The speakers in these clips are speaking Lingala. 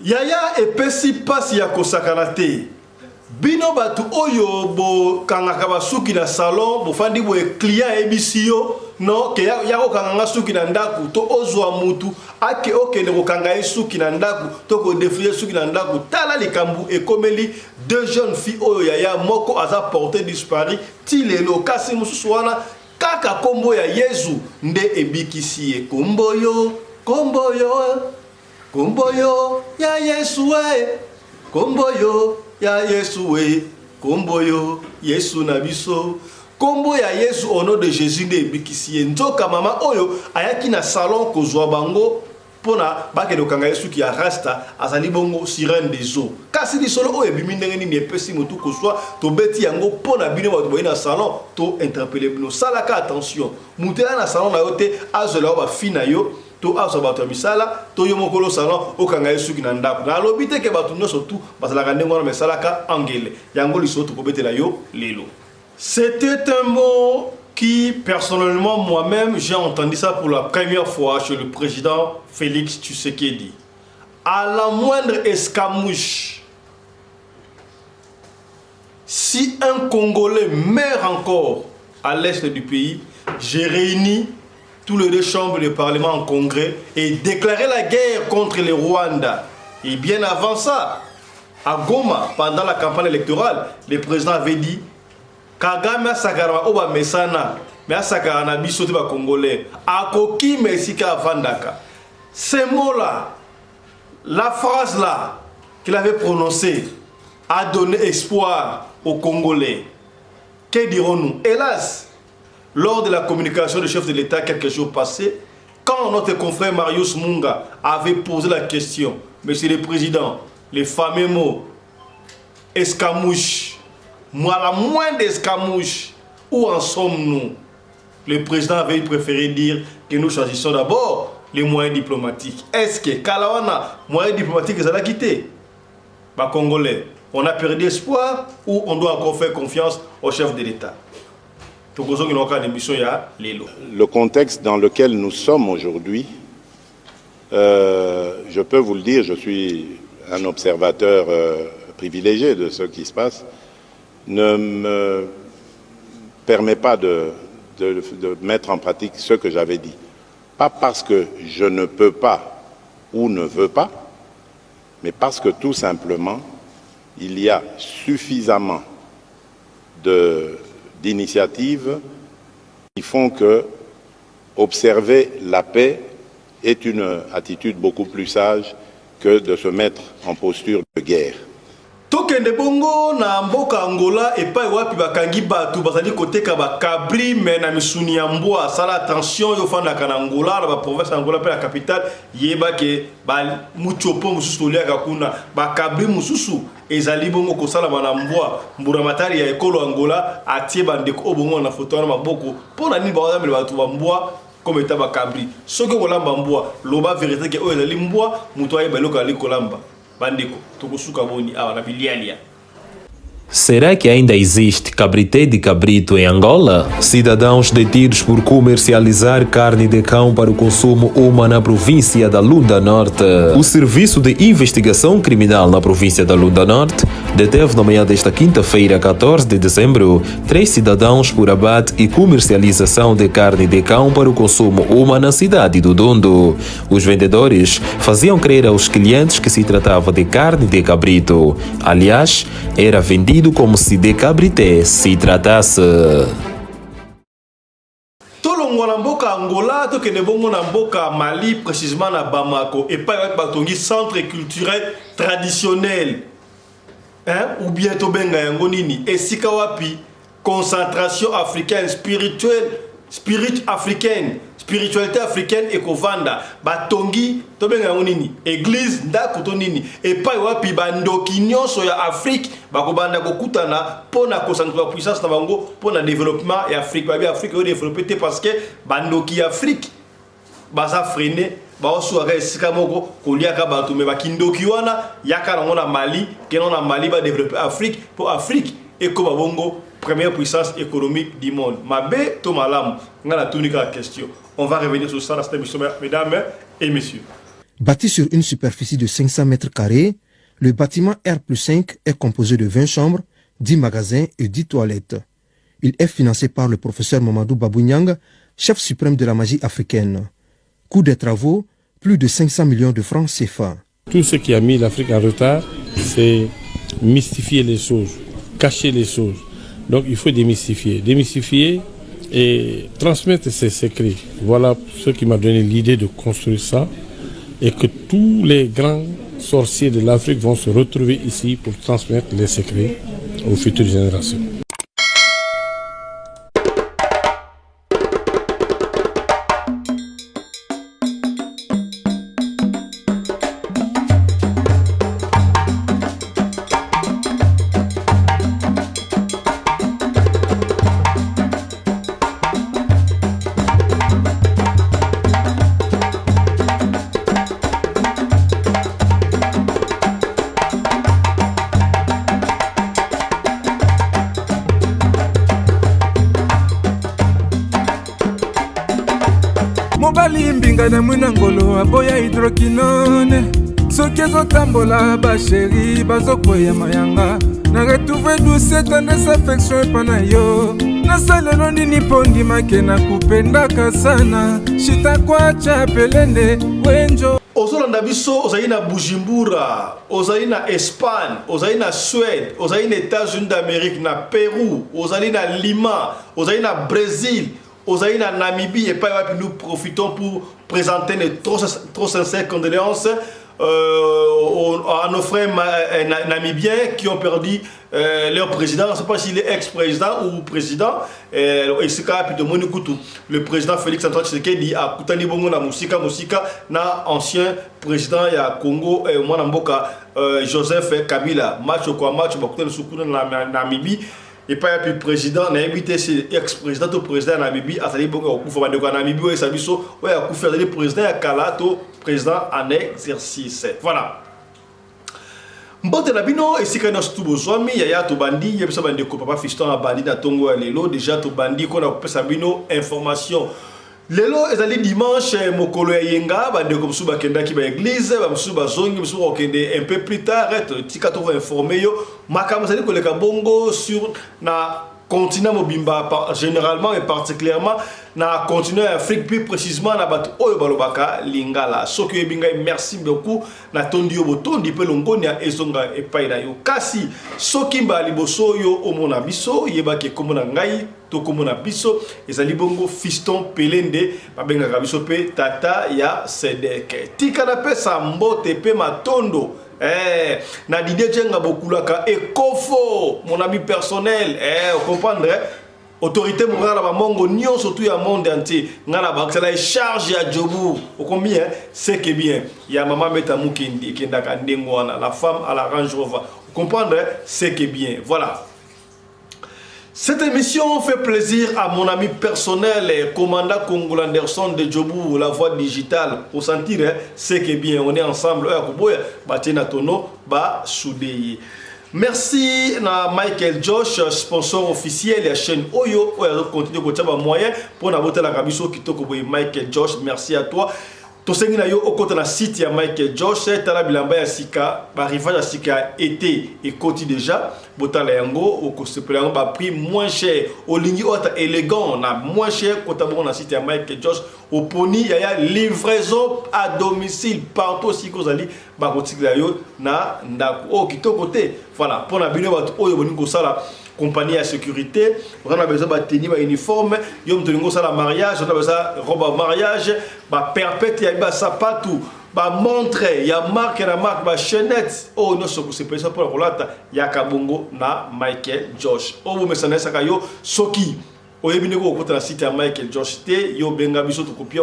Yaya epesi pasi ya kosakana te. Bino batu oyo bo kangaka basuki na salon bo fandi bo client ebisiyo no ke ya ko kanganga suki na ndaku to ozwa mutu ake okende ko kanga suki na ndaku to ko défier suki na ndaku tala likambu ekomeli deux jeunes filles oyo yaya moko aza porté disparu ti lelo kasi mususu wana kaka kombo ya Yesu nde ebikisi ye kombo yo ya Yesu we kombo yo ya Yesu we kombo yo Yesu na biso kombo ya Yesu au nom de Jésus nde ebikisi ye nzoka mama oyo ayaki na salon kozwa bango pona bakende okanga Yesu ki arasta azali bongo sirène des eaux kasi lisolo oyo ebimi ndenge nini epesi motu kozwa tobeti yango pona bino bato boyi na salon to interpeller bino salaka attention mutela na salon na yo te azola ba fina yo to azo bato misala to yo mokolo salon okanga Yesu ki na ndako na lobi te ke bato nyonso tu bazalaka ndenge wana mesalaka angele yango lisolo to kobetela yo lelo. C'était un mot qui, personnellement, moi-même, j'ai entendu ça pour la première fois chez le président Félix Tshisekedi. À la moindre escamouche, si un Congolais meurt encore à l'est du pays, j'ai réuni tous les deux chambres du Parlement en congrès et déclaré la guerre contre le Rwanda. Et bien avant ça, à Goma, pendant la campagne électorale, le président avait dit Kagame sakara oba mesana mais sakara na biso te ba congolais akoki mesika vandaka. Ces mots là, la phrase là qu'il avait prononcée a donné espoir aux Congolais. Que dirons-nous? Hélas, lors de la communication du chef de l'État quelques jours passés, quand notre confrère Marius Munga avait posé la question, Monsieur le Président, les fameux mots escamouche, moi la moindre escamouche, où en sommes-nous? Le président avait préféré dire que nous choisissons d'abord les moyens diplomatiques. Est-ce que Kalawana, moyens diplomatiques, ça l'a quitté? Bah, Congolais, on a perdu espoir ou on doit encore faire confiance au chef de l'État? Le contexte dans lequel nous sommes aujourd'hui, je peux vous le dire, je suis un observateur privilégié de ce qui se passe, ne me permet pas de mettre en pratique ce que j'avais dit. Pas parce que je ne peux pas ou ne veux pas, mais parce que tout simplement, il y a suffisamment d'initiatives qui font que observer la paix est une attitude beaucoup plus sage que de se mettre en posture de guerre. Tokende bongo na mboka Angola epai wapi bakangi batu bazali koteka bakabri me na misuni ya mbwa sala attention yo fanda kana Angola na ba province Angola pe la capitale yeba ke ba muchopo mususu liaka kuna bakabri mususu ezali bongo kosala bana mbwa mbura matari ya ekolo Angola atie bandeko obongo na photo na maboko pona nini ba zamela batu ba mbwa comme état bakabri soki kolamba mbwa loba vérité ke o ezali mbwa muto ayeba loka ali kolamba. Será que ainda existe cabrité de cabrito em Angola? Cidadãos detidos por comercializar carne de cão para o consumo humano na província da Lunda Norte. O Serviço de Investigação Criminal na província da Lunda Norte deteve na manhã desta quinta-feira, 14 de dezembro, 3 cidadãos por abate e comercialização de carne de cão para o consumo humano na cidade do Dondo. Os vendedores faziam crer aos clientes que se tratava de carne de cabrito. Aliás, era vendido como se de cabrité se tratasse. Tolongo na mboka Angola, tokende bongo na mboka Mali, précisément na Bamako, et pas batongi centre culturel traditionnel. Hein? Ou bien tobenga yango nini? Et sika wapi concentration africaine spiritualité africaine et kovanda batongi tobenga yango nini? Église ndako to nini? Et pas wapi bandoki nyonso ya Afrique bakobanda kokutana pona concentrer la puissance na bango pona développement et Afrique. Ba bien Afrique yo développer parce que bandoki Afrique baza freiner baosuaka esika moko koliaka bato me bakindoki wana yaka nango na Mali keno na Mali ba développer Afrique pour Afrique ekoba bongo première puissance économique du monde. Mabe to malamu ngana tunika question. On va revenir sur ça dans cette émission, mesdames et messieurs. Bâti sur une superficie de 500 mètres carrés, le bâtiment R+5 est composé de 20 chambres, 10 magasins et 10 toilettes. Il est financé par le professeur Mamadou Babounyang, chef suprême de la magie africaine. Coût des travaux, plus de 500 millions de francs CFA. Tout ce qui a mis l'Afrique en retard, c'est mystifier les choses, cacher les choses. Donc il faut démystifier et transmettre ces secrets. Voilà ce qui m'a donné l'idée de construire ça et que tous les grands sorciers de l'Afrique vont se retrouver ici pour transmettre les secrets aux futures générations. mobali mbinga na mwina ngolo aboya hydroquinone soki ezotambola basheri bazokwea mayanga na retrouve douce tendresse affection epa na yo nasalelo nini mpo ndimake na kupendaka sana shitakwacha pelende wenjo ozolanda biso ozali na Bujumbura, ozali na Espagne, ozali na Suède, ozali na États-Unis d'Amérique, na Pérou, ozali na Lima, ozali na Brésil, ozali na Namibie, et pas nous profitons pour présenter nos trop sincères condoléances à nos frères namibiens qui ont perdu leur président. Je ne sais pas s'il est ex-président ou président. Le président Félix Antoine Tshisekedi a Koutani Bongo na Musika na ancien président ya Congo Mwanamboka Joseph Kabila. Match quoi match bakutani sukuna na Namibie. Et pas le président n'a évité c'est ex-président ou président Namibie a sali bongo okufa bandeko na Namibie ou sabiso ouais akufa le président ya Kalato président en exercice. Voilà. Mbote na bino esika na stubo zwami ya to bandi yebisa bandeko papa fiston na bandi na tongo ya lelo déjà to bandi ko na kopesa bino information. Lelo ezali dimanche mokolo ya yenga bandeko musu bakendaki ba église ba musu bazongi musu okende un peu plus tard tika to informer yo makambo ezali koleka bongo sur na continent mobimba généralement et particulièrement na continent Afrique plus précisément na bato oyo balobaka lingala soki ebinga merci beaucoup na tondi yo botondi pe longoni ya ezonga epai na yo kasi soki mba liboso yo omona biso yebaki komona ngai to komona biso ezali bongo fiston pelende babengaka biso pe tata ya Sedek tika na pesa mbote pe matondo na Didier Tchenga bokulaka ekofo mon ami personnel vous comprendre autorité morale ba mongo nyon surtout ya monde entier ngala ba c'est la charge ya jobu au combien c'est que bien ya maman meta mukindi kindaka ndengo wana la femme à la Range Rover vous comprendre c'est que bien voilà. Cette émission fait plaisir à mon ami personnel, commandant Congol Anderson de Djobou, la voix digitale. Pour sentir, c'est que bien, on est ensemble. Merci à Michael Josh, sponsor officiel de la chaîne Oyo. On continue à faire moyen pour la Kabiso qui toko Michael Josh. Merci à toi. Tosengi na yo okota na site ya Michael Josh tala bilamba ya sika ba rivage ya sika été et koti déjà botala yango okosepela yango ba prix moins cher olingi ota élégant na moins cher kota bon na site ya Michael Josh oponi ya livraison à domicile partout si kozali ba kotikela yo na ndako kitoko te voilà pour na bino bato oyo boningo sala compagnie à sécurité, on a besoin de tenir un uniforme, on a besoin de mariage, on a besoin de robe mariage, perpète, il y a sapatou, montre, il y a marque, la marque, chaînette. Oh non, c'est pas ça pour la roulette, il y a Kabongo na Michael Josh. Oh, vous me savez ça kayo soki. Au début au côté la site à Michael Josh té, yo benga biso to copier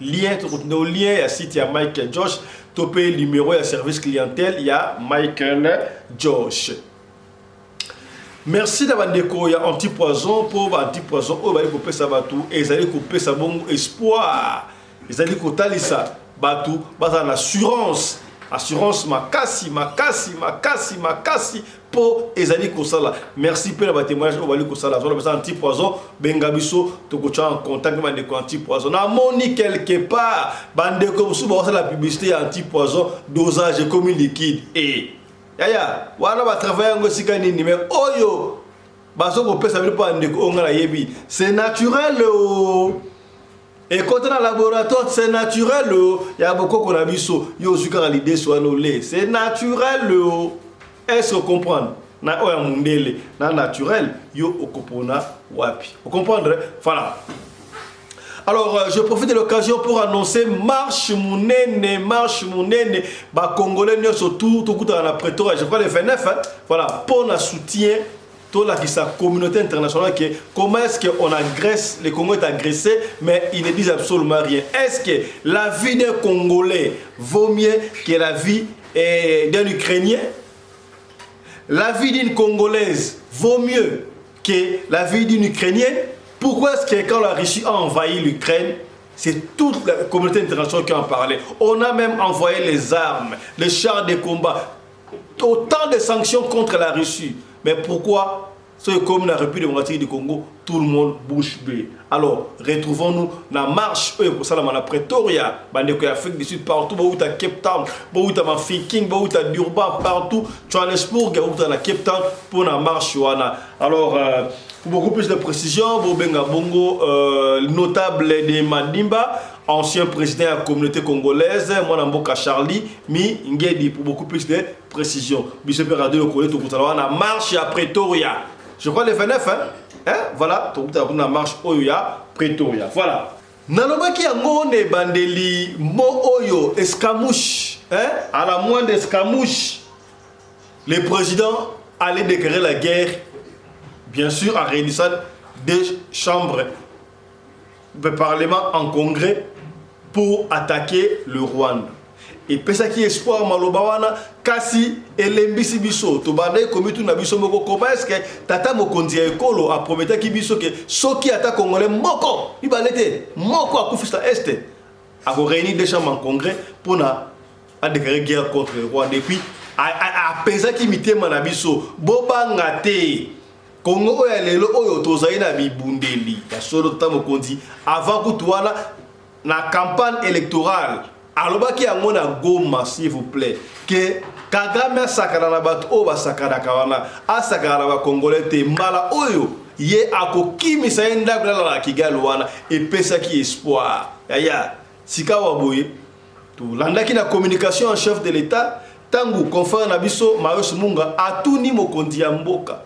lien, to continuer lien à site à Michael Josh, topé numéro à service clientèle, il y a Michael Josh. Merci d'avoir déco ya anti-poison pour anti-poison o bali couper ça batou et ils couper ça bon espoir ils allaient kotalisa batou basa en assurance assurance makasi pour ezali kosala. Merci pour le témoignage au bali kosala. On a besoin anti-poison benga biso to ko en contact avec des anti-poison. Na moni quelque part bande comme sous la publicité anti-poison dosage comme liquide et yaya wana ba travailler ngo sikani ni mais oyo baso ko pesa bi pa ndeko ngala yebi c'est naturel. Et quand on a un laboratoire, c'est naturel. Il y a beaucoup qu'on a vu ça. Il y a aussi quand l'idée soit nolée. C'est naturel. Est-ce qu'on comprend? Na oya mundele na naturel yo okopona wapi. Vous comprendre? Voilà. Alors, je profite de l'occasion pour annoncer marche mounene. Ba Congolais surtout tout à la prétoire. Je crois le 29. Hein? Voilà, pour un soutien. Qui sa communauté internationale qui comment est-ce qu'on agresse les Congolais est agressé mais ils ne disent absolument rien. Est-ce que la vie d'un Congolais vaut mieux que la vie d'un Ukrainien? La vie d'une Congolaise vaut mieux que la vie d'une Ukrainienne? Pourquoi est-ce que quand la Russie a envahi l'Ukraine, c'est toute la communauté internationale qui en parlait? On a même envoyé les armes, les chars de combat, autant de sanctions contre la Russie. Mais pourquoi, comme la République démocratique du Congo, tout le monde bouge bée? Alors, retrouvons-nous dans la marche pour ça, dans Pretoria, dans l'Afrique du Sud, partout, où tu as Cape Town, où tu as Fiking, où tu as Durban, partout, Johannesburg, où tu as Cape Town, pour la marche. Alors, pour beaucoup plus de précision, Bobenga Bongo, notable de Madimba, ancien président de la communauté congolaise, Mwanamboka Charlie, Mi Ngedi, pour beaucoup plus de précision. Bishop Radio le connaît tout le temps. On a marche à Pretoria. Je crois le 29, hein? Voilà, tout le monde a marche Oya, Pretoria. Voilà. Nalobaki yango ne bandeli mo oyo escamouche, hein? À la moindre escamouche, le président allait déclarer la guerre, bien sûr, en réunissant des chambres de parlement en congrès pour attaquer le Rwanda. Et pesa qui espoir malobawana kasi elembisi biso to bande komitu na biso moko comment est-ce que tata mokonzi ekolo a prometté ki biso que soki ata congolais moko ibalete moko akufisa este a réunir des chambres en congrès pour na déclarer guerre contre le Rwanda et puis a pesa ki mitema na biso bobanga te Congo oya lelo oyo tozali na bibundeli ya solo tamo kondi avant kutuana na campagne électorale alobaki yango na Goma s'il vous plaît que Kagame sakana na bato o ba sakana kawana asakana ba Congolais te mbala oyo ye akokimisa enda kula la Kigali wana epesa ki espoir yaya sika waboye to landaki na communication en chef de l'état tangu conférence na biso Marius Munga atuni mokondi ya mboka.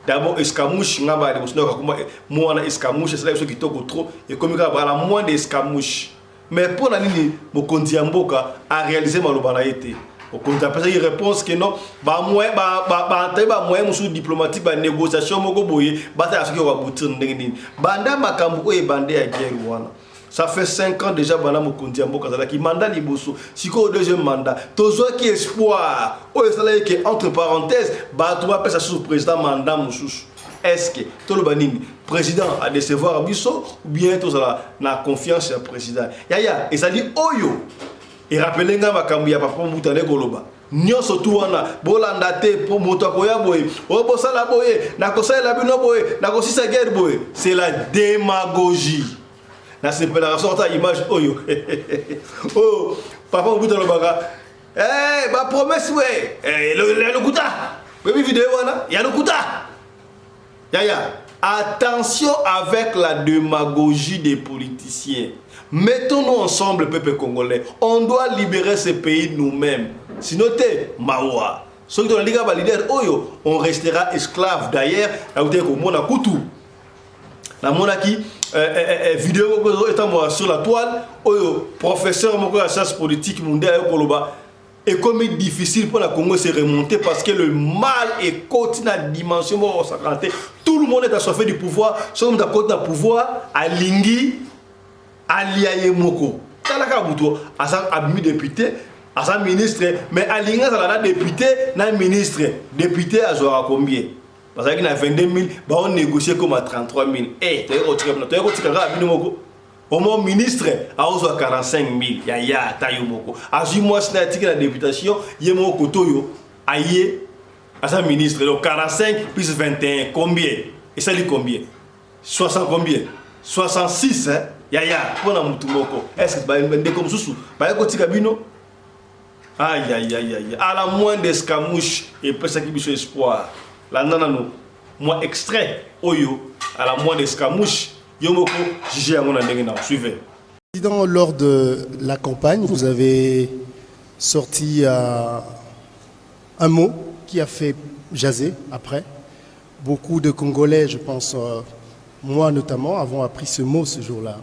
D'abord, escamouche, ngamba de musno kakuma mwana escamouche, c'est là qui toko trop et comme il a moins d'escamouche. Mais pour la ligne, mokondi ya mboka a réalisé malobana été. Au contraire, parce qu'il réponse que non, ba moyen musu diplomatique, ba négociation moko boye, bata asoki wa boutir ndengeni. Banda makambu e bande ya guerre wana. Ça fait 5 ans déjà bana mokondi ya mboka zala ki mandat liboso. Siko au deuxième mandat. Tozo qui espoir. O esala que entre parenthèses, ba to appelle ça sous président mandat mususu. Est-ce que tout le banini président a décevoir biso ou bien tout ça na confiance au président. Yaya, et ça dit oyo. Et rappelez nga makambu ya papa mutane koloba. Nyonso tu wana bolanda te po moto akoya boye. O bosala boye, na kosala bino boye, na kosisa guerre boye. C'est la démagogie. Na séparation ta image oyo. Oh, papa mutane lobaga. Eh, ba promesse ouais. Eh, le kuta. Baby vidéo wana, ya le kuta. Yaya, attention avec la démagogie des politiciens. Mettons-nous ensemble, peuple congolais. On doit libérer ce pays nous-mêmes. Sinon, t'es mawa. Ceux qui ont dit que on restera esclave. D'ailleurs, la monarchie, vidéo étant sur la toile, professeur de la science politique mondiale, et comme il est difficile pour la Congo se remonter parce que le mal est côté dans la dimension tout le monde est assoiffé du pouvoir, sauf que côté du pouvoir, à Lingui, à Liaye Moko. Talaka Bouto, à sa député, à sa ministre, mais à Lingui, à député, à ministre, député à Zora combien? Parce qu'il y a 22 000, on négocie comme à 33 000. Eh, tu es au Au moins ministre a 45 000 ya tayo moko. Azui moi snatique la députation yemo kotoyo aye asa ministre donc 45 plus 21 combien? Et ça dit combien? 60 combien? 66 hein? Ya pour na mutu moko. Est-ce que ba ndé comme susu? Ba ko tika bino? Aïe aïe aïe aïe. À la moindre escamouche et peut ça qui biso espoir. La nanano moi extrait oyo à la moindre escamouche. Président, lors de la campagne, vous avez sorti un mot qui a fait jaser après. Beaucoup de Congolais, je pense, moi notamment, avons appris ce mot ce jour-là.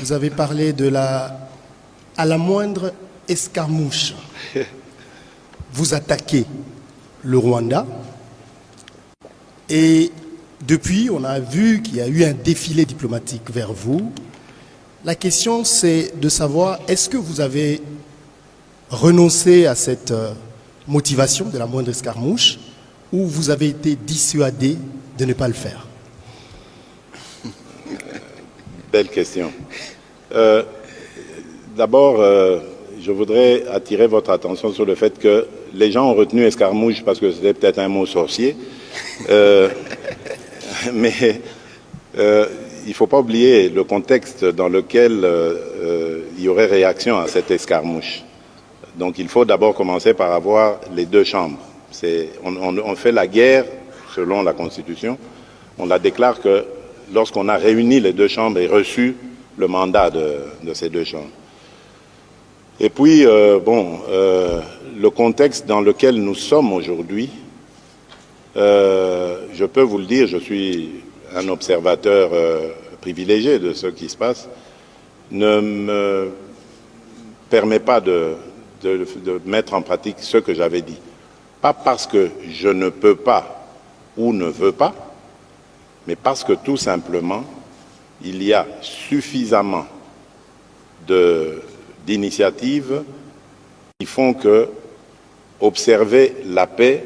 Vous avez parlé à la moindre escarmouche. Vous attaquez le Rwanda et depuis, on a vu qu'il y a eu un défilé diplomatique vers vous. La question, c'est de savoir, est-ce que vous avez renoncé à cette motivation de la moindre escarmouche ou vous avez été dissuadé de ne pas le faire? Belle question. D'abord, je voudrais attirer votre attention sur le fait que les gens ont retenu escarmouche parce que c'était peut-être un mot sorcier. Mais il ne faut pas oublier le contexte dans lequel il y aurait réaction à cette escarmouche. Donc il faut d'abord commencer par avoir les deux chambres. On fait la guerre selon la Constitution. On la déclare que lorsqu'on a réuni les deux chambres et reçu le mandat de ces deux chambres. Et puis, le contexte dans lequel nous sommes aujourd'hui, je peux vous le dire, je suis un observateur privilégié de ce qui se passe, ne me permet pas de mettre en pratique ce que j'avais dit. Pas parce que je ne peux pas ou ne veux pas, mais parce que tout simplement, il y a suffisamment d'initiatives qui font que observer la paix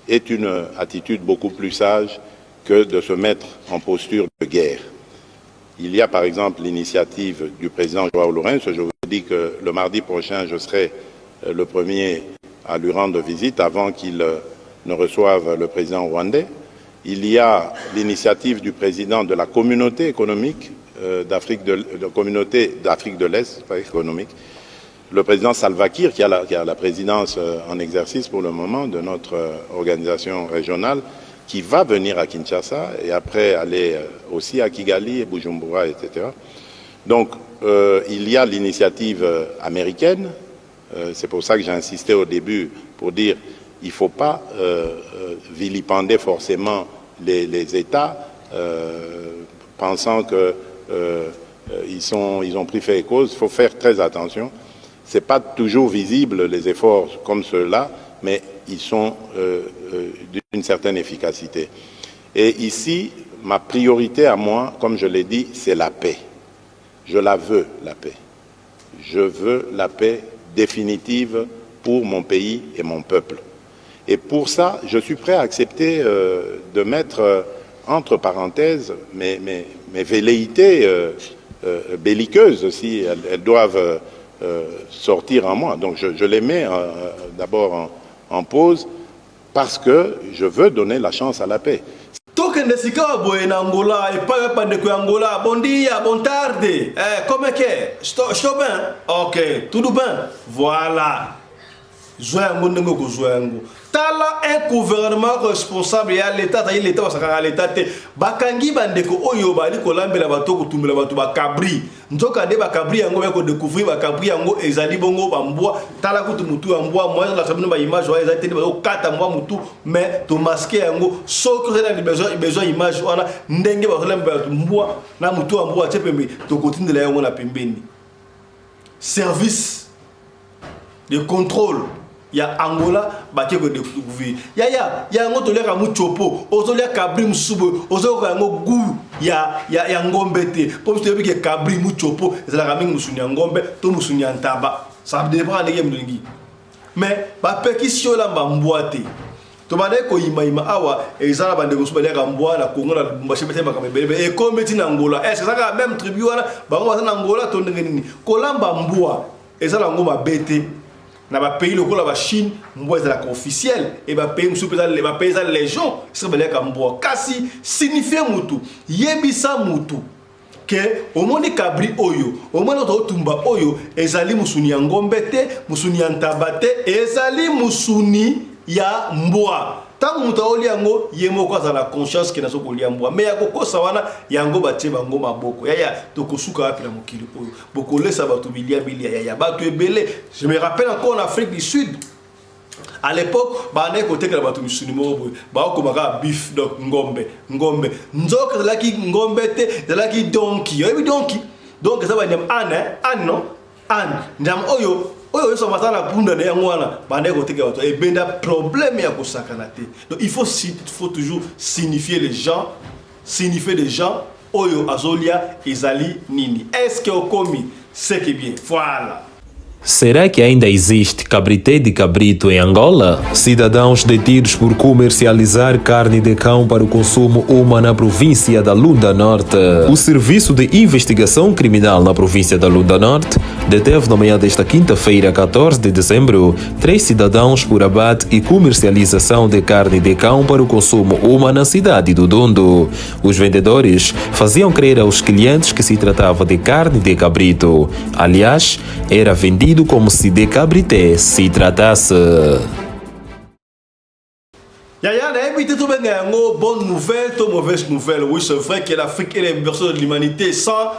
est une attitude beaucoup plus sage que de se mettre en posture de guerre. Il y a par exemple l'initiative du président João Lourenço. Je vous dis que le mardi prochain, je serai le premier à lui rendre visite avant qu'il ne reçoive le président rwandais. Il y a l'initiative du président de la communauté économique d'Afrique de l'Est, pas économique, le président Salva Kiir, qui a la présidence en exercice pour le moment de notre organisation régionale, qui va venir à Kinshasa et après aller aussi à Kigali et Bujumbura, etc. Donc, il y a l'initiative américaine. C'est pour ça que j'ai insisté au début pour dire il ne faut pas vilipender forcément les États pensant qu'ils ont pris fait et cause. Il faut faire très attention. Ce n'est pas toujours visible, les efforts comme ceux-là, mais ils sont d'une certaine efficacité. Et ici, ma priorité à moi, comme je l'ai dit, c'est la paix. Je la veux, la paix. Je veux la paix définitive pour mon pays et mon peuple. Et pour ça, je suis prêt à accepter de mettre entre parenthèses mes velléités belliqueuses aussi. Elles doivent sortir en moi. Donc je les mets d'abord en pause parce que je veux donner la chance à la paix. Tokende sikawa boye na Angola et pas pandeko Angola. Bon dia, bon tarde. Comment que? Stop bien. OK, tout bien. Voilà. Joango ndenge ko joango. Tala un gouvernement responsable ya l'état va sakanga l'état te. Bakangi bandeko oyo bali ko lambela bato ko tumbela bato ba kabri. Nzoka de ba kabri yango ba ko découvrir ba kabri yango ezali bongo ba mbwa. Tala ko mutu ya mbwa moi la sabino ba image wa ezali te ba kata mbwa mutu mais to masquer yango so ko na besoin image wana ndenge ba lambela bato mbwa na mutu ya mbwa tepembe to kotindela yango na pembeni. Service de contrôle. Il y a Angola, qui est découvert. Il y a un autre qui est chopo, ozolia kabri musubo, ozolia ngou, il y a ngombe te. Comme tu dis que kabri muchopo, c'est la raming musunya ngombe, to musunya ntaba. Ça dépend des game de ngi. Mais ba pétition là ba mboité. to bande ko ima awa ezala bande ko subale ka mbwa na Congo na Lubumbashi bete makamebele e ko meti na Angola est-ce que ça ka même tribu wana bango na Angola to ndenge nini kolamba mbwa ezala ngoma bete na ba pays lokola ba Chine mbwa ezala officiel et ba pays musupe za ba pays za légion subale ka mbwa kasi signifie mutu yebisa mutu que omoni kabri oyo omoni to tumba oyo ezali musuni ya ngombe te musuni ya ntaba te ezali musuni ya mbwa tangu muta oli yango yemo kwa la conscience ke naso kolia mbwa mais ya kokosa wana yango batie bango maboko yaya tokosuka wapi na mokili oyo bokolesa bato bilia ya bato ebele. Je me rappelle encore en Afrique du Sud à l'époque bana côté que bato misuni mobo ba ko maka bif donc ngombe nzoka zalaki ngombe te zalaki donkey yobi donkey donc ça va nyam an ndam oyo so matana punda na yangwana bana côté que bato e benda problème ya kosakana te. Donc il faut toujours signifier les gens oyo azolia ezali nini est-ce que okomi c'est que bien voilà. Será que ainda existe cabrité de cabrito em Angola? Cidadãos detidos por comercializar carne de cão para o consumo humano na província da Lunda Norte. O Serviço de Investigação Criminal na província da Lunda Norte deteve na manhã desta quinta-feira, 14 de dezembro, 3 cidadãos por abate e comercialização de carne de cão para o consumo humano na cidade do Dondo. Os vendedores faziam crer aos clientes que se tratava de carne de cabrito. Aliás, era vendido como se de cabrité se tratasse. Yaya, bonne nouvelle, ou mauvaise nouvelle. Oui, c'est vrai que l'Afrique est le berceau de l'humanité. Sans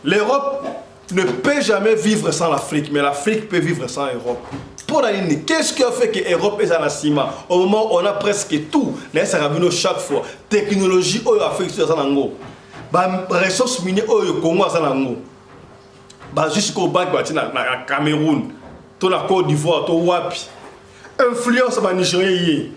l'Europe ne peut jamais vivre sans l'Afrique, mais l'Afrique peut vivre sans l'Europe. Pour la ligne, qu'est-ce qui a fait que l'Europe est en ciment? Au moment où on a presque tout, ça revient chaque fois. Technologie, l'Afrique est en Ango. Ressources minières, le Congo est en Ango. Jusqu'au bac na Cameroun, to la Côte d'Ivoire, to wapi. Influence ma Nigérien,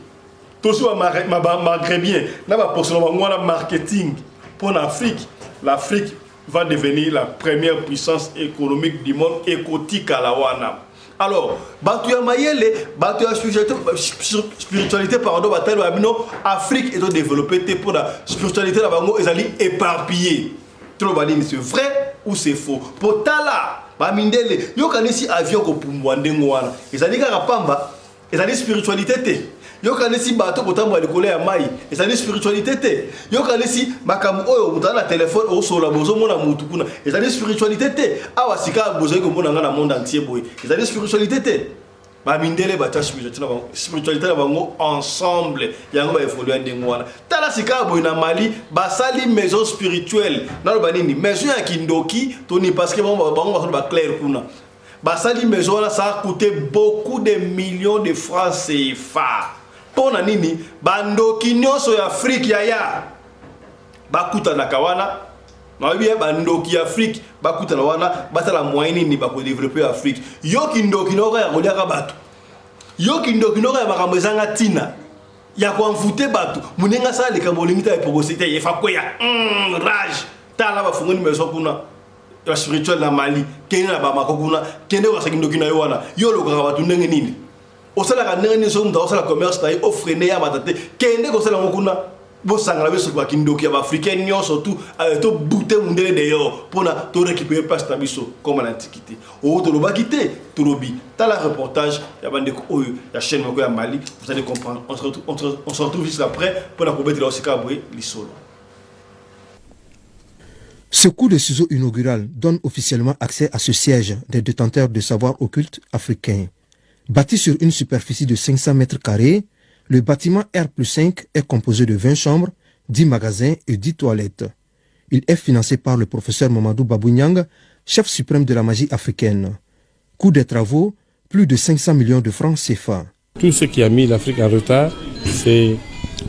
to sur maghrébien, na ba positionnement marketing pour l'Afrique. L'Afrique va devenir la première puissance économique du monde écotique à la wana. Alors, batu ya mayele, batu ya spiritualité pardon, batalo amino Afrique est développée pour la spiritualité la bango ezali éparpillée. C'est vrai ou c'est faux? Pour tala, bamindele, yo kanisi avion ko pumbwande ngwana. Ezali kaka pamba, ezali spiritualité te. Yo kanisi bato kotamba likolo ya mai, ezali spiritualité te. Yo kanisi makamu oyo mutana téléphone o sola bozo mona mutu kuna, ezali spiritualité te. Awa sika bozo ko mona ngana monde entier boy. Ezali spiritualité te. Bamindele bata spiritualité na bango ensemble yango ba évoluer ndengwana tala sika boy na Mali basali maison spirituelle na lo banini maison ya kindoki toni parce que bango ba clair kuna basali maison là ça a coûté beaucoup de millions de francs CFA pona nini bandoki nyonso ya Afrique ya bakuta na kawana na bien bandoki Afrique bakuta na wana batala moyenne ni bako développer Afrique yo kindoki noka ya kolia ka bato yo kindoki noka ya makambo ezanga tina ya ko envoûter bato munenga sala le kambolingita e pogosité ye fa koya rage tala ba fungoni meso kuna ya spirituel na Mali kene na ba makokuna kende ko sa kindoki na yo wana yo lo ka bato ndenge nini osala ka ndenge ni so mta osala commerce na yo offre ne ya batate kende ko sala ngokuna bosangala biso kwa kindoki ya africain nyo surtout to bouté mundele d'ailleurs pour na to récupérer pas ta biso comme l'antiquité o to lo bakité to lobi ta la reportage ya bande ko oyo ya chaîne moko ya Mali vous allez comprendre on se retrouve juste après pour la combattre là sika boy lisolo. Ce coup de ciseau inaugural donne officiellement accès à ce siège des détenteurs de savoir occulte africains. Bâti sur une superficie de 500 mètres carrés, le bâtiment R+5 est composé de 20 chambres, 10 magasins et 10 toilettes. Il est financé par le professeur Mamadou Babounyang, chef suprême de la magie africaine. Coût des travaux, plus de 500 millions de francs CFA. Tout ce qui a mis l'Afrique en retard, c'est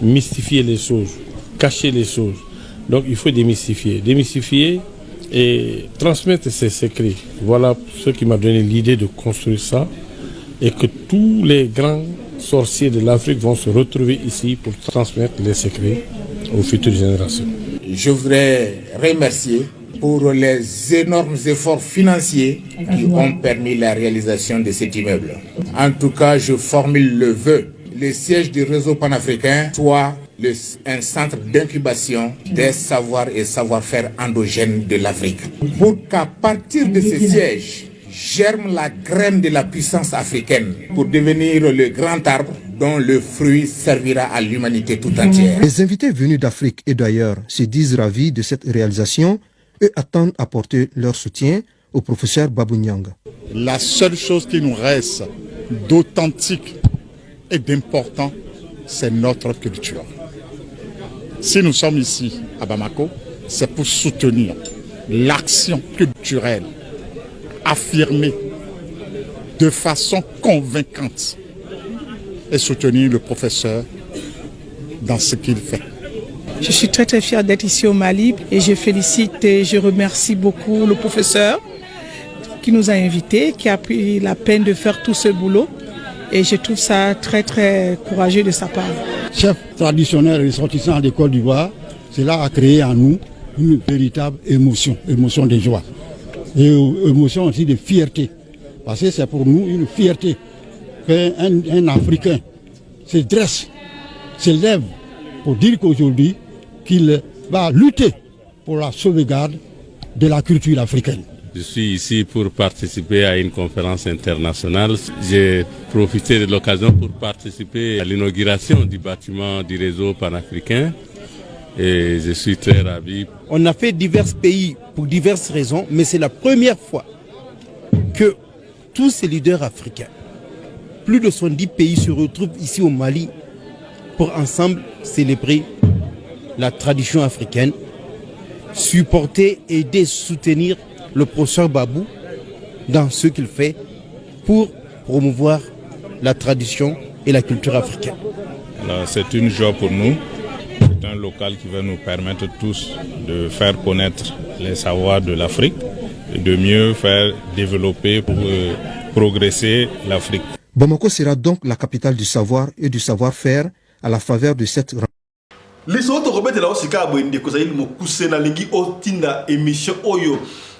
mystifier les choses, cacher les choses. Donc il faut démystifier et transmettre ces secrets. Voilà ce qui m'a donné l'idée de construire ça et que tous les grands sorciers de l'Afrique vont se retrouver ici pour transmettre les secrets aux futures générations. Je voudrais remercier pour les énormes efforts financiers qui ont permis la réalisation de cet immeuble. En tout cas, je formule le vœu le siège du réseau panafricain soit un centre d'incubation des savoirs et savoir-faire endogènes de l'Afrique. Pour qu'à partir de ce siège, germe la graine de la puissance africaine pour devenir le grand arbre dont le fruit servira à l'humanité tout entière. Les invités venus d'Afrique et d'ailleurs se disent ravis de cette réalisation et attendent apporter leur soutien au professeur Babou Nyanga. La seule chose qui nous reste d'authentique et d'important, c'est notre culture. Si nous sommes ici à Bamako, c'est pour soutenir l'action culturelle affirmée de façon convaincante et soutenir le professeur dans ce qu'il fait. Je suis très très fière d'être ici au Mali et je félicite et je remercie beaucoup le professeur qui nous a invités, qui a pris la peine de faire tout ce boulot et je trouve ça très très courageux de sa part. Chef traditionnel ressortissant de Côte d'Ivoire, cela a créé en nous une véritable émotion de joie et émotion aussi de fierté. Parce que c'est pour nous une fierté qu'un Africain se dresse, se lève pour dire qu'aujourd'hui qu'il va lutter pour la sauvegarde de la culture africaine. Je suis ici pour participer à une conférence internationale. J'ai profité de l'occasion pour participer à l'inauguration du bâtiment du réseau panafricain et je suis très ravi. On a fait divers pays pour diverses raisons, mais c'est la première fois que tous ces leaders africains, plus de 70 pays se retrouvent ici au Mali pour ensemble célébrer la tradition africaine, supporter, aider, soutenir le professeur Babou dans ce qu'il fait pour promouvoir la tradition et la culture africaine. C'est une joie pour nous. C'est un local qui va nous permettre tous de faire connaître les savoirs de l'Afrique et de mieux faire développer pour progresser l'Afrique. Bamako sera donc la capitale du savoir et du savoir-faire à la faveur de cette rencontre. Les autres remettent là aussi car bonne cause il mo couser na lingi otinda émission oyo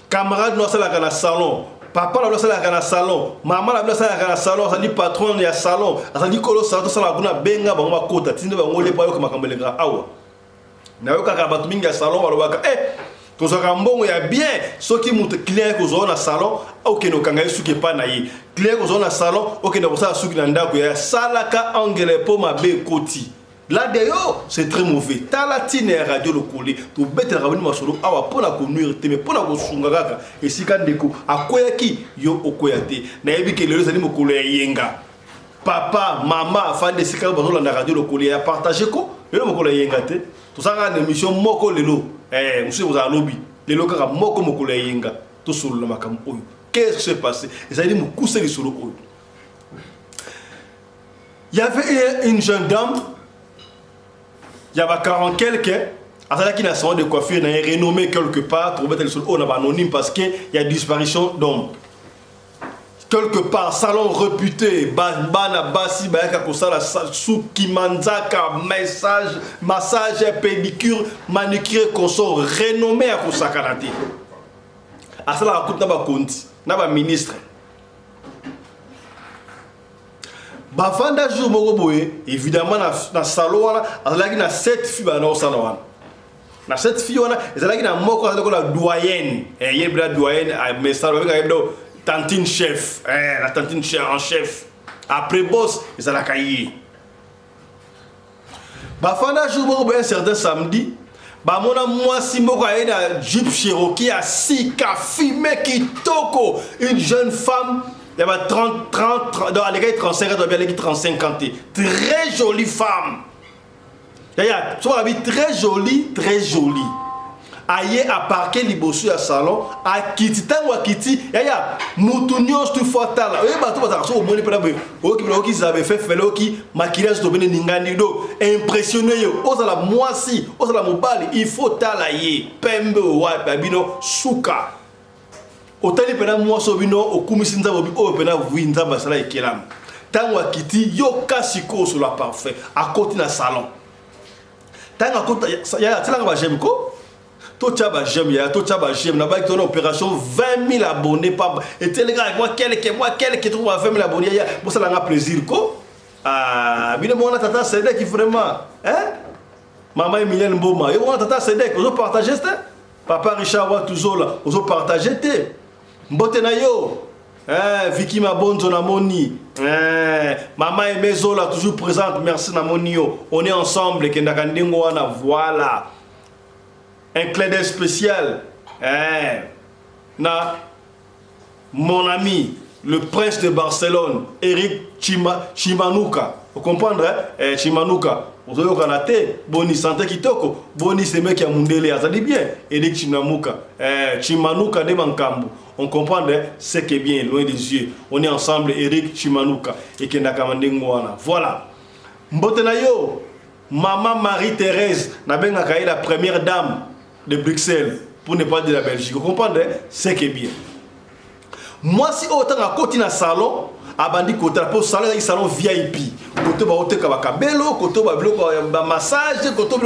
camarade no sala kana salon papa la sala kana salon maman la sala kana salon ça dit patron ya salon ça dit kolo ça to sala kuna benga bango makota tinde bango le payo kama kambelenga awa na yo kaka batu mingi ya salon balobaka to saka mbongo ya bien soki mutu client ko zo na salon ok no kanga suki pa na yi client ko zo na salon ok na ko sala suki na ndako ya salaka angele po mabe koti. Là d'ailleurs, c'est très mauvais. Talatine radio le collé. Tu bête la rabine masolo. Awa pona ko nuire te mais pona ko sungaka. Et si kan deko akoyaki yo okoyate. Na yebi ke lelo zali mokolo ya yenga. Papa, maman, fan de sika bazo la radio le collé a partager ko. Lelo mokolo ya yenga te. To sanga na émission moko lelo. Monsieur vous a lobby. Lelo kaka moko mokolo ya yenga. To solo la makam oyo. Qu'est-ce qui s'est passé? Et ça dit mo couser les solo oyo. Il y avait une jeune dame. Il y a 40 quelques, à qui n'a pas de coiffure, n'a renommé quelque part, pour mettre le sol anonyme parce qu'il y a disparition d'hommes. Quelque part, salon réputé, Bana Bassi, Bayaka Kosala, Souki Manzaka, massage, pédicure, manicure, consort, renommé à Kosakarate. À cela, il y a un compte, il y a un ministre. Bafanda jour moko boye évidemment na salon wana azalaki na 7 filles ba na salon wana na 7 filles wana ezalaki na moko azalaki la doyenne yebra doyenne mais ça avec ayebdo tantine chef la tantine chef en chef après boss ezalaka yi Bafanda jour moko boye un certain samedi ba mona mwasi moko ayena Jeep Cherokee a sika fumé kitoko une jeune femme. Il y avait 30, dans les gars 35 ans, il y avait 35 ans. Très jolie femme. Il y a très jolie, très jolie. Aïe a parqué libosu à salon, à Kiti, tango à Kiti, il y a Moutounion, c'est fatal. Oui, bah, tout va au monde, ok, ils avaient fait qui maquillage de Ningani do, impressionné, osala moisi, osala mobali, il faut talayer, pembe, ouais, babino, souka. Otali pena moi sobino okumisinza bobi o pena vuinza basala ekelam tango akiti yo kasiko sur la parfait à côté na salon tango akota ya tselanga ba j'aime ko to tchaba j'aime ya to tchaba j'aime na ba ton opération 20 000 abonnés pas et les gars moi quelques trop 20 000 abonnés ya bo ça nga plaisir ko Ah, bien mon tata Sedek qui vraiment, hein? Maman Emilienne Mboma, yo mon tata Sedek, vous partagez ça? Papa Richard wa toujours là, vous partagez té. Mbote na yo. Vicky Mabonzo na moni. Maman Emezo là toujours présente, merci na moni yo. On est ensemble que ndakandingo wana voilà. Un clin d'œil spécial. Na mon ami le prince de Barcelone, Eric Chimanuka. Vous comprenez, hein? Chimanuka. Vous avez connaître, Boni santé kitoko, Boni c'est mec qui a mundele, ça dit bien. Eric Chimanuka, Chimanuka de Mankambu. On comprend ce qui est bien, loin des yeux. On est ensemble, Eric Chimanuka et Kendakamande Mwana. Voilà. Mbotenayo, Maman Marie-Thérèse, n'a bien la première dame de Bruxelles, pour ne pas dire la Belgique. Vous comprenez ce qui est bien. Moi, si autant à côté dans salon, abandi côté pour salon, il salon VIP. Côté ba hotel kabakabelo, côté ba massage, côté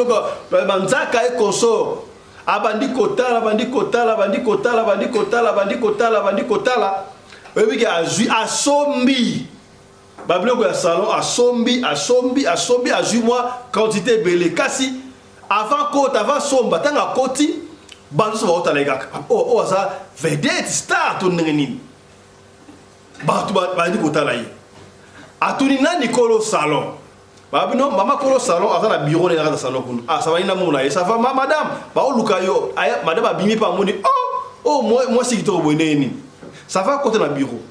ba manzaka et consort. Abandi kota, abandi kota, abandi kota, abandi kota, abandi kota, abandi kota là. Oui que a sombi. Ba bloko ya salon a sombi, a ju moi quantité belé kasi avant côte, avant somba, tant à côté. Bantu ba hota lega. Oh ça vedette star to nini. Batu ba ndi kota la yi. Atuni nani kolo salon. Ba bino mama kolo salon ata na bureau na dans salon kun. Ah ça va ina mona ça va madame. Ba o luka yo aya madame abimi pa moni. Moi si kitoko boné ni. Ça va côté na bureau.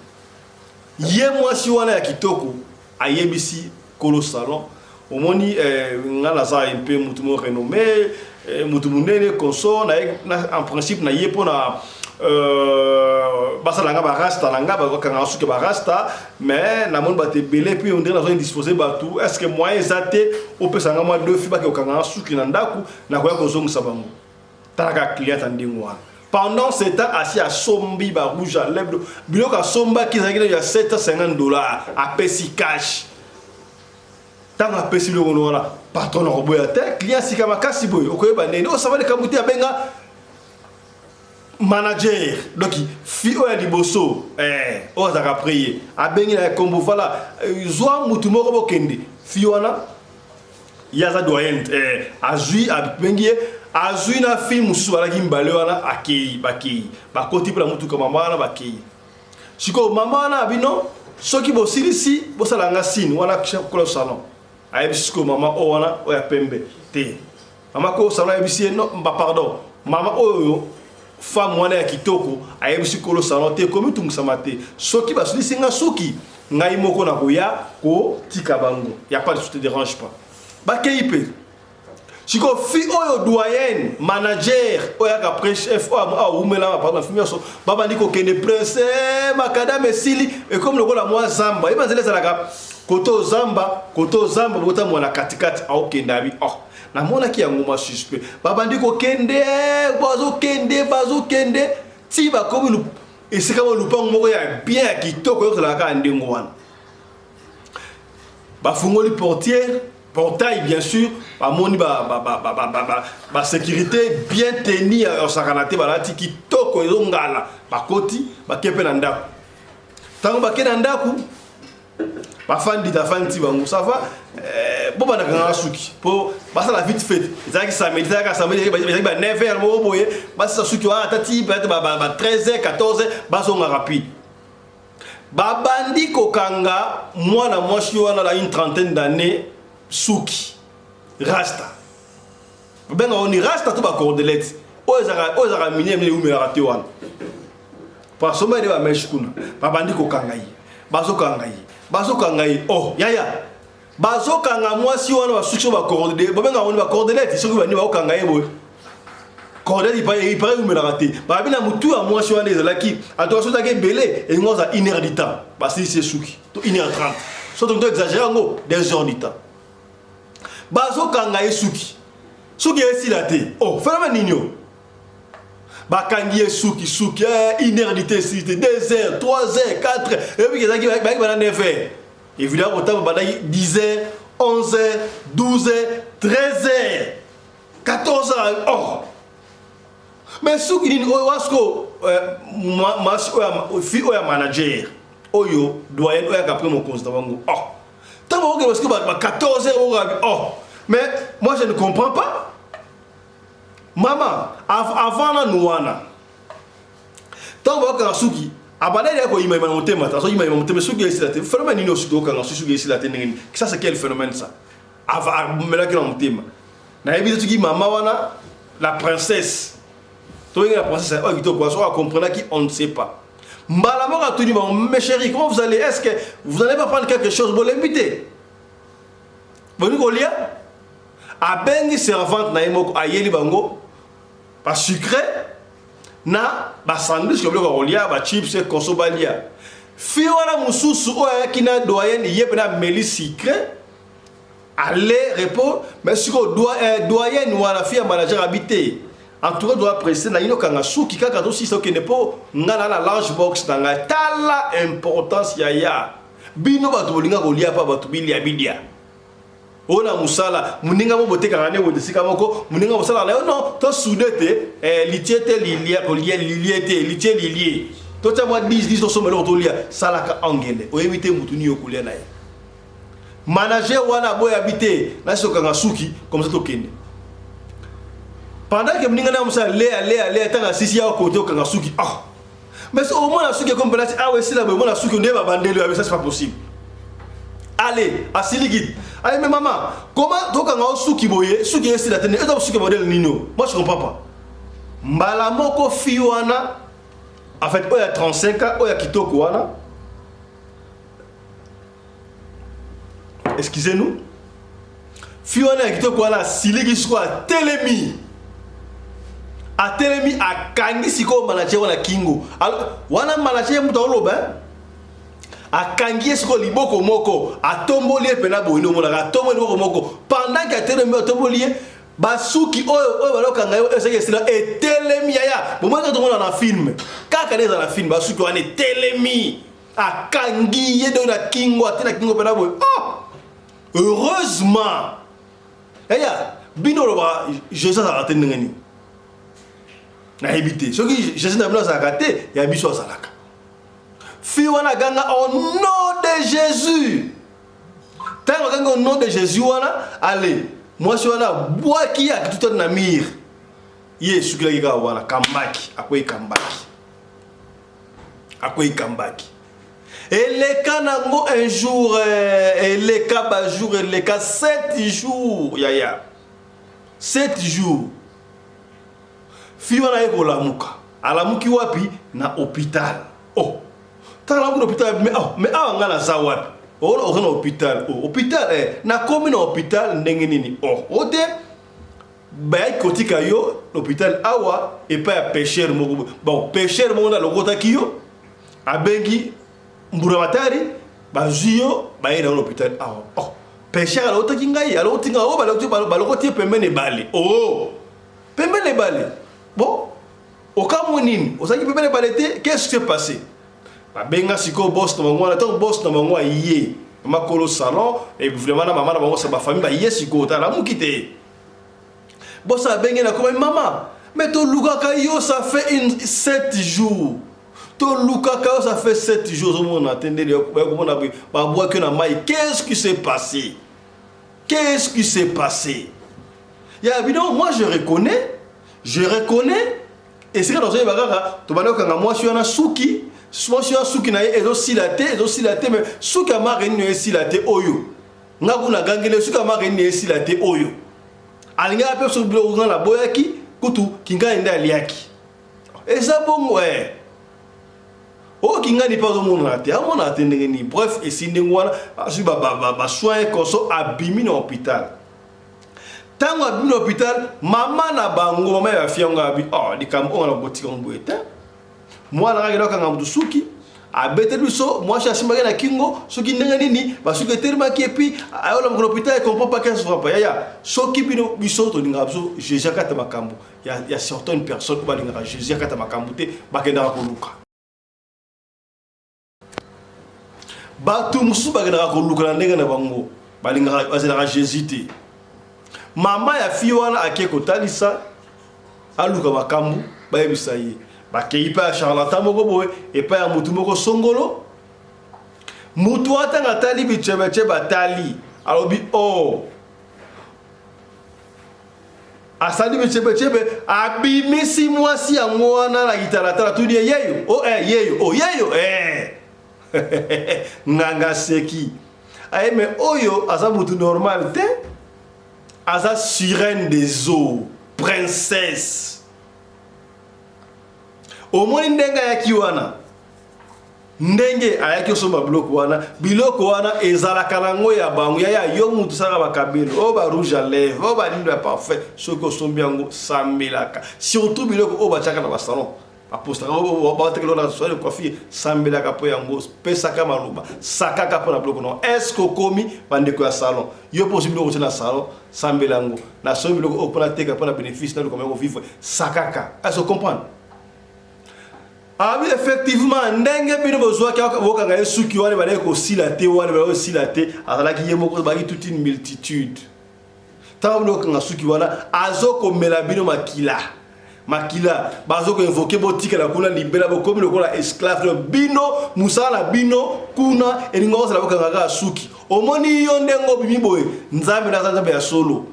Yé moi si wana ya kitoko ayebisi kolo salon. Au moni ngala za un peu mutumo renommé. Mutumunene consort en principe na yepo na basa langa ba rasta langa ba kanga suke ba rasta mais na mon baté belé puis on dirait na zone disposer batou est-ce que moi ezate o pesa nga moi deux fi ba ke kanga suke na ndaku na ko ko zongu sabango taraka client andingwa pendant ce temps assis à sombi ba rouge à lèvres biloko a somba qui zaki ya $750 à pesi cash tant à pesi le wana patron na roboya te client sikama kasi boy okoyeba nene o savane kamuti abenga manager donc fi o ya liboso o za prier abengi na kombo voilà zwa mutu moko bokende fi wana ya za doyen azui abengi azui na fi musu ala gimbale wana akei bakei bakoti pour mutu kama mama na bakei siko mama na bino soki bosilisi bosalanga sine wana kola salon ayebisiko mama o wana o ya pembe te mama ko salon ayebisi no mba pardon mama oyo femme wana ya kitoko ayebisi kolo salon te komi tungusama te soki basilisi nga soki ngai moko na koya ko tika bango ya pas de te dérange pas bakei pe siko fi oyo doyen manager oya ka chef o umela pardon fimioso baba ndiko kende prince makadame sili et comme le kola moi zamba e banzele salaka koto zamba bota mwana katikati au kendabi na mona ki ngoma suspect baba ndiko kende bazo kende ti ba komi lu esika mo lupango moko ya bien kitoko yo la ka ndingo wana ba fungoli portail bien sûr ba moni ba sécurité bien tenue au sakanate ba lati kitoko yo ngala ba koti ba kepe na ndako tango ba kena ndako ba fandi bango ça va bon ba na suki po ba ça la vite fait ezaki samedi ba 9h mo boye ba ça suki wa tati ba 13h 14h ba zonga rapide ba bandi kokanga mwana mwasi wana la une trentaine d'années suki rasta benga oni rasta to ba cordelette ozaka minye mele umela rate wana pa soma de ba meshkuna ba bandi kokanga yi bazokanga yi yaya bazokanga mwasi wana basuki ba cordelette bobenga oni ba cordelette soki bani ba okanga yi boy cordelette il paraît umela rate ba bina mutu ya mwasi wana ezalaki attention take belé et ngoza 1 heure du temps parce que c'est suki to 1h30 surtout to exagérer ngo 2 heures du temps bazokanga yi suki esilate phénomène nino bakangi suki 1 heure de test 2 heures 3 heures 4 et puis ezaki ba 9 heures évidemment autant ba 10 heures 11 heures 12 heures 13 heures 14 heures mais suki ni wasko fi oya manager oyo doyen oya kapre mo constat bango tant Tant que parce que 14 heures, oh, mais moi je ne comprends pas. Maman, avant la nouana, tant que la souki, abandonné à quoi il m'a monté, il m'a monté, mais souki est là, phénomène il aussi donc quand souki est là, ça c'est quel phénomène ça? Avant, mais là que l'on monté, na évidemment tu dis maman wana, la princesse, toi la princesse, oh il te quoi, soit comprendre qui on ne sait pas. Mbalamor a tout dit, mes chéris, comment vous allez? Est-ce que vous n'allez pas prendre quelque chose pour l'inviter? Vous voyez, à bengi servante na imoko ayeli bango, pas sucré, na ba sandwich comme le rolia, ba chips et consobalia. Fiona mususu oya kina doyen yepena meli sucré. Allez repos, mais si ko doyen ou la fille manager habité. En tout cas, doit presser na ino kanga suki kaka to si so kene po ngana la large box na tala importance ya bino batu bolinga kolia pa batu bilia bidia. Ona musala muninga mo bote kanga ne wo desika moko muninga musala na non to soudete litiete lilia kolia liliete litie lilie. To ta moi 10 to somelo to lia salaka angele o éviter mutuni yokulia na ye. Manager wana boy habité na so kanga suki comme ça to kene. Pendant que vous allez tant à sisi à côté au Kangasuki. Ah! Mais au moins la suki comme penalty, ah ouais, c'est là, mais moi la suki on est va bander le, ça c'est pas possible. Allez, à Siligit. Allez, mais maman, comment donc quand suki boye, suki est là, et donc suki modèle Nino. Moi je comprends pas. Mbalamoko fiwana, en fait, il y a 35 ans, il y a Kitoko wana. Excusez-nous. Fiwana Kitoko wana, Siligit soit Télémi. A telemi a kangi siko manache wana kingo wana manache mutolo ba a kangi siko liboko moko a tombolier pena boino mona a tomboli liboko moko pendant que telemi a tombolier basuki oyo baloka ngayo ese sila e telemi ya bon moi quand on a film kaka neza na film basuki wana telemi a kangi yedo na kingo atena kingo pena boy oh heureusement ya bino lo ba je ça a raté ngani na éviter ce qui Jésus n'a pas raté il y a biso azalaka fiwana ganga au nom de Jésus tant ganga au nom de Jésus wana allez moi je wana bois qui a tout na mir yesu kila kika wana kambaki akwei kambaki et les kanango un jour et les kaba jour et les 7 jours ya 7 jours Fiona eko lamuka. Alamuki wapi na hôpital. Oh. Tala mu hôpital mais ngana za wapi. Oh na hôpital. Oh hôpital na komi na hôpital ndenge nini. Oh ode bay kotika yo l'hôpital awa et pas pêcheur mo. Bon pêcheur mo na lokota kiyo. Abengi mburamatari bazuyo bay na hôpital awa. Oh pêcheur ala otaki ngai ala otinga o balokoti pembene bale. Oh pembene bale. Bon, au cas où nini, au saki pépé balete, qu'est-ce qui s'est passé? La benga siko boss na mangwa, tant boss na mangwa yé, makolo salon et vraiment na maman na mangwa sa ba famille ba yé siko ta la mu kité. Boss a benga na comme maman, mais to lukaka yo ça fait 7 jours. To lukaka ça fait 7 jours au monde attendez comment na ba bois que na mai, qu'est-ce qui s'est passé? Qu'est-ce qui s'est passé? Ya évidemment moi je reconnais et c'est dans un bagara to bana kanga moi je na suki na ezo silate mais suka marine no silate oyo ngakuna gangele suka marine silate oyo alinga pe so blo na boyaki kutu kinga enda liaki et ça bon ouais o kinga ni pas mon ate amona ate ni bref et sindengwana asu ba soin koso abimi na hôpital. Tango à l'hôpital, maman na bango, maman ya fianga bi oh di kam on la botika ngweta. Moi na ngelo kanga mdusuki, a bete luso, moi je suis na kingo, soki ndenge nini, ba soki terma ki epi ayola mu l'hôpital et comprend pas qu'est-ce va pas. Ya soki bino biso to dinga biso, Jésus kata makambo. Ya certaines personnes ba dinga Jésus kata makambo te ba kenda ko luka. Ba tu musu ba kenda ko luka na ndenge na bango, ba dinga azela Jésus te. Mama ya fiwana akeko talisa aluka makambu bayebisaye bakeipa charlatan moko boye epa ya mutu moko songolo mutu atanga tali bichebechebe batali alobi oh asali bichebechebe abimisi mwasi yango wana na gitaratara tuni yeyo oh yeyo oh yeyo nganga seki aye me oyo asa mutu normal te asa sirène des eaux princesse omoni ndenga yaki wana ndenge ayaki osomba biloko wana ezalaka nango ya bango ya yo mutu saka bakabelo o ba rouge à lèvres o ba lindo ya parfait soki osombi yango sambelaka surtout biloko o batiaka na basalon apostaka batekelo na soirée de coiffure sambelaka po yango pesaka maloba sakaka po na biloko non est-ce que okomi bandeko ya salon yo po osombi biloko na salon sambela yango na sombi biloko opona teka po na bénéfice na biloko vivre sakaka est-ce que comprendre. Ah oui, effectivement, ndenge bino bozwa kaka esuki wana bale ko silate wana bale silate azalaki yemoko baki toute une multitude. Tawlo kanga suki wana azoko mela bino makila bazoko invoquer botika la kuna libera bo comme le kola esclave bino musala bino kuna elingo sala kanga suki. Omoni yo ndengo bimiboye nzambe na nzambe ya solo.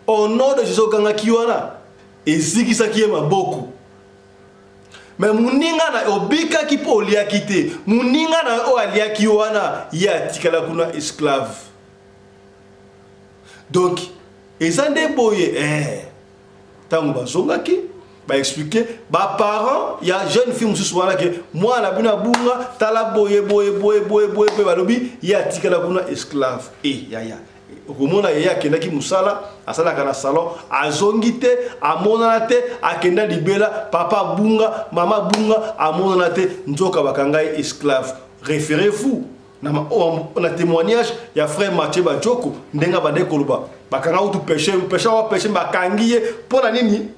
Au nom de Jésus kanga kiwana ezikisa kiema boku. Mais muninga na obika ki po liaki te muninga na o aliaki wana ya tikala kuna esclave donc ezande boye tango bazongaki ba expliquer ba parents ya jeune fille mususu wana ke moi na bina bunga tala boye balobi ya tikala kuna esclave yaya okomona yaya kendaki musala asalaka na salon azongite amonana te akenda libela papa bunga mama bunga amonana te nzoka bakangai esclave. Référez-vous na témoignage ya frère Mathieu Bajoko ndenga bande koloba bakanga utu péché bakangiye pona nini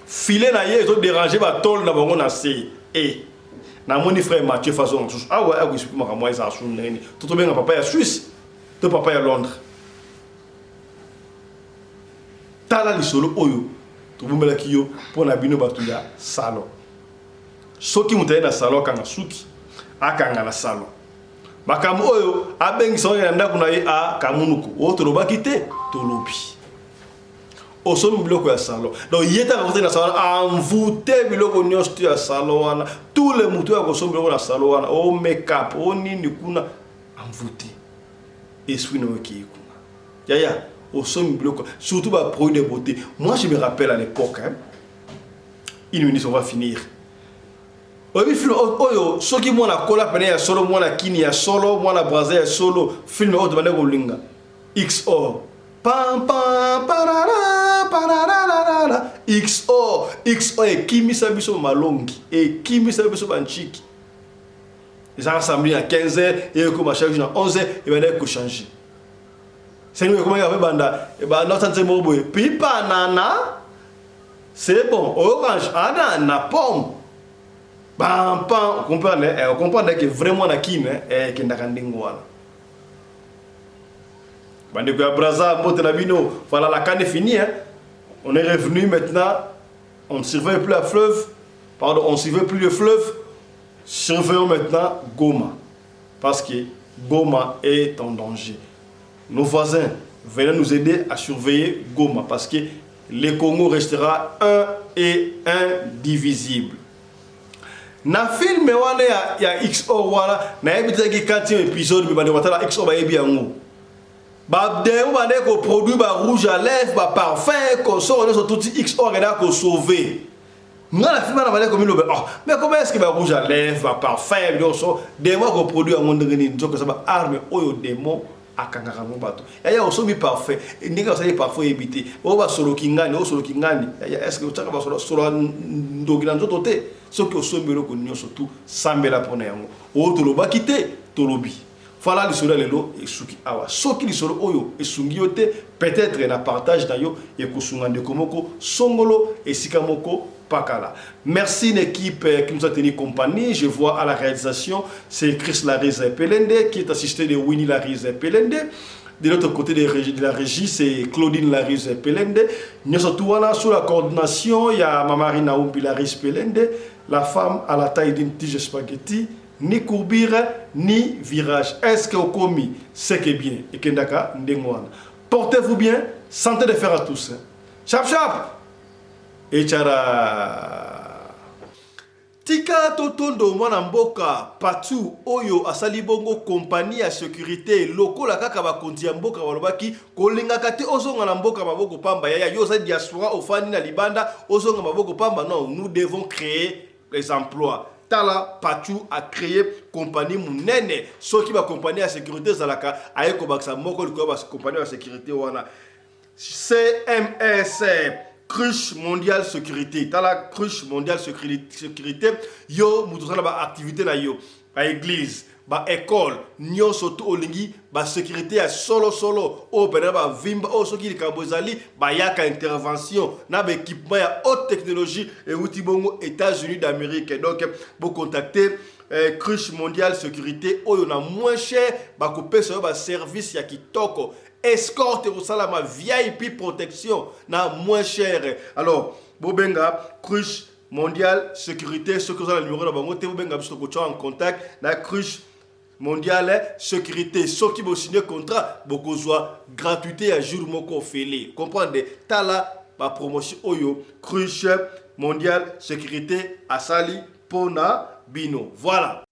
filer na ye ezo déranger ba tol na bango na se na moni frère Mathieu façon ouais explique moi ça sou nini tout bien papa ya Suisse to papa ya Londres. Tala lisolo oyo tobumela kiyo pona bino batu ya salon soki mutaye na salon kanga suki akanga na salon makambo oyo abengisa oyo na ndako na ye a kamunuku o tolobaki te tolobi osomi biloko ya salon donc yeta ka kote na salon envoûté biloko nyonso ya salon wana tous les mutu ya kosomi biloko na salon wana o make-up o nini kuna envoûté esprit na oki kuna yaya surtout bah, produits de beauté. Moi, je me rappelle à l'époque, une minute, on va finir. Ceux qui m'ont la cola, peine solo, moi la kini ya solo, moi la brasa ya solo, film de manière linga. XO. Pam pam parara parara XO et kimi sabiso malongi et kimi sabiso banchiki. Ils ont rassemblé à 15h et comme à chaque jour à 11h, il va être changer. C'est nous comment il y avait banda et ben notre santé moboy pipa nana c'est bon orange anana pomme bam pam on comprend que vraiment na kim que ndaka ndingwana bande ko braza moto na bino voilà la canne est finie on est revenu maintenant on ne surveille plus la fleuve pardon on surveille plus le fleuve surveillons maintenant Goma parce que Goma est en danger. Nos voisins venaient nous aider à surveiller Goma parce que le Congo restera un et indivisible. Na film wana ya XO wana na ebita ki 4e épisode bi bande watala XO ba yebi yango. Ba de bande ko produit ba rouge à lèvres ba parfum ko so on tout XO reda ko sauver. Moi la film na bande ko milo mais comment est-ce que ba rouge à lèvres ba parfum donc so de moi ko produit en monde ngeni nzoka ça ba arme oyo démon akangaka bato yaya osomi parfait ndinga osali parfois éviter o ba solo kingani yaya est-ce que utaka ba solo ndogila nzoto te soki osomi loko nyonso tout sambela pona yango o toloba kite tolobi fala lisolo lelo esuki awa soki lisolo oyo esungi yo te peut-être na partage na yo ekosunga ndeko moko songolo esika moko pakala. Merci une équipe qui nous a tenu compagnie. Je vois à la réalisation, c'est Chris Larize Pelende qui est assisté de Winnie Larize Pelende. De l'autre côté de la régie, c'est Claudine Larize Pelende. Nous sommes sous la coordination, il y a Mamarina Umbi Larize Pelende, la femme à la taille d'une tige spaghetti, ni courbure, ni virage. Est-ce que au commis, c'est que bien? Et que ndaka ndengwana. Portez-vous bien, santé de fer à tous. Chap chap! Et tchara! Tika totondo mwana mboka patu oyo asali bongo kompani ya sécurité lokola kaka bakonzi ya mboka walobaki kolingaka te ozonga na mboka maboko pamba yaya yo za diaspora ofani na libanda ozonga maboko pamba. Non, nous devons créer les emplois. Tala patu a créé compagnie munene soki ba compagnie ya sécurité zalaka ayeko baksa moko liko ba compagnie ya sécurité wana CMS Cruche mondiale sécurité. Dans la cruche mondiale sécurité, yo moutousa ba activité na yo, ba église, ba école, nyo soto olingi, ba sécurité ya solo o bena ba vimba o soki likabozali, ba yaka intervention, na ba équipement ya haute technologie et outil bongo États-Unis d'Amérique. Donc vous contacter cruche mondiale sécurité, oyo na moins cher, ba couper sur ba service ya kitoko. Escorte au salama VIP protection na moins cher. Alors, Bobenga, cruche mondiale sécurité, ce que vous avez le numéro de bango, Bobenga, vous êtes en contact, na cruche mondiale sécurité, ce qui vous signer contrat, beaucoup soit gratuité à jour moko félé. Comprenez? Tala, ma promotion oyo, cruche mondiale sécurité, asali, pona, bino. Voilà.